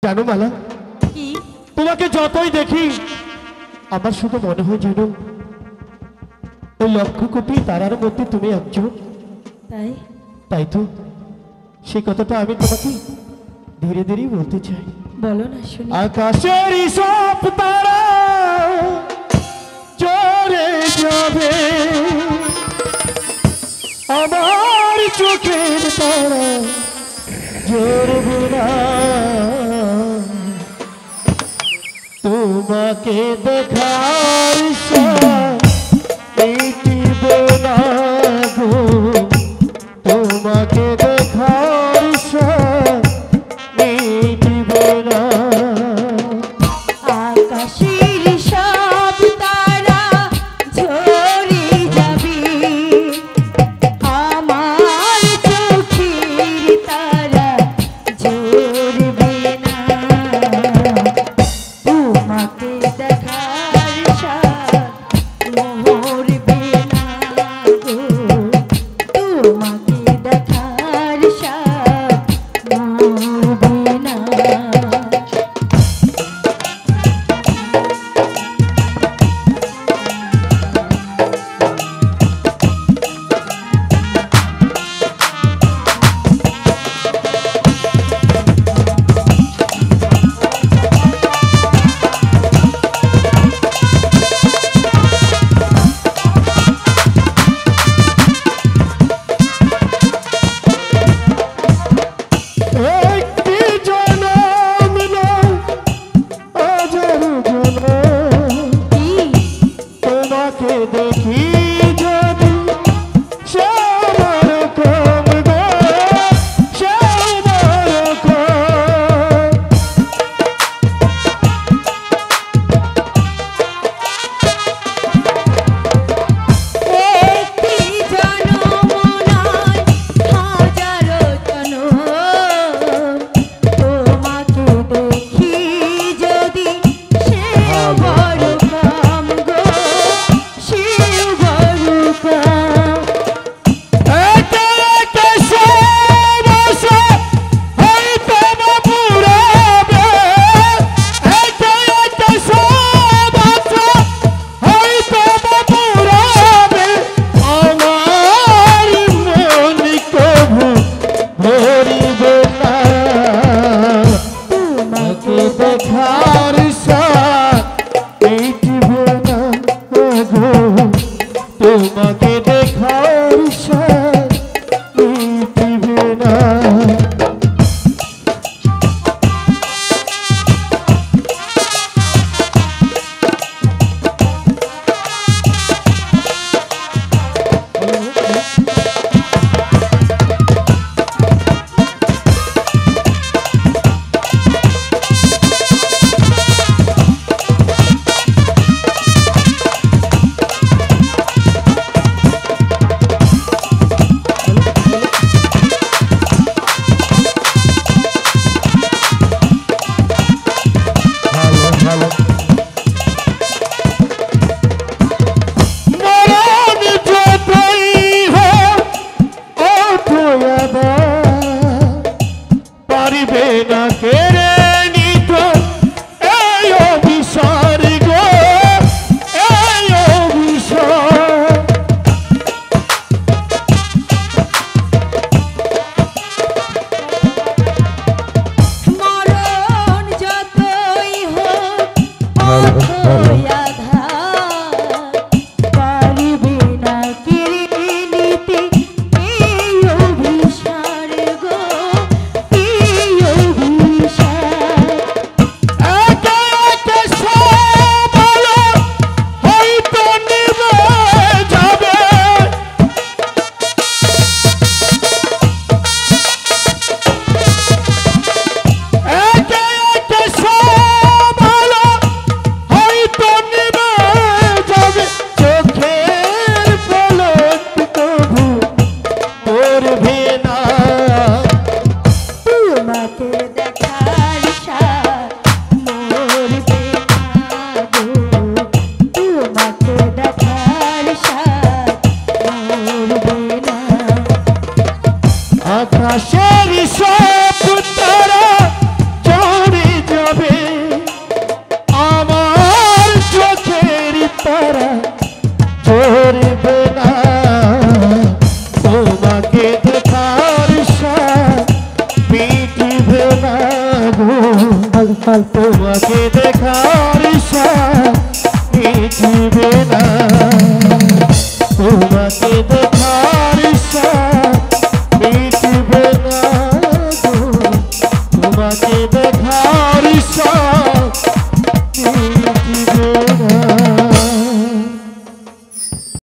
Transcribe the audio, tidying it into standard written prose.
কেন মালা? কি? তোমাকে যতই দেখি আমার শুধু মনে হয় যেন এই লক্ষ কোটি তারার মধ্যে তুমি একজন। তাই? তাই তো সেই কথাটা আমি তোমাকে ধীরে ধীরে বলতে চাই। বলো না শুনি। আকাশের সব তারা চলে যাবে, আমার চোখের তারা জ্বলবে না। তোমাকে দেখার মিটিবে না গো, তোমাকে দেখার মিটিবে না। আকাশের সব তারা ঝরে যাবে, আমার চোখের তারা ঝরবে না। তোমাকে দেখার সাথ মরবে না গো, তোমাকে দেখার সাথ মরবে না। একটি জনম নয় হাজারো জনম, কি? তোমাকে দেখি যদি সে আমার কম গো, সে আমার কম। একটি জনম নয় হাজারো জনম, তোমাকে দেখি যদি সেও বড় কাম গো, সেও বড় কাম। একে একে সব আশা হয়তো বা পুরাবে, একে একে সব আশা হয়তো বা পুরাবে, আমার মন কভু ভরিবে না। তোমাকে দেখার সাথ মিটিবে না গো, তোমাকে দেখার সাথ মিটিবে না। যাবে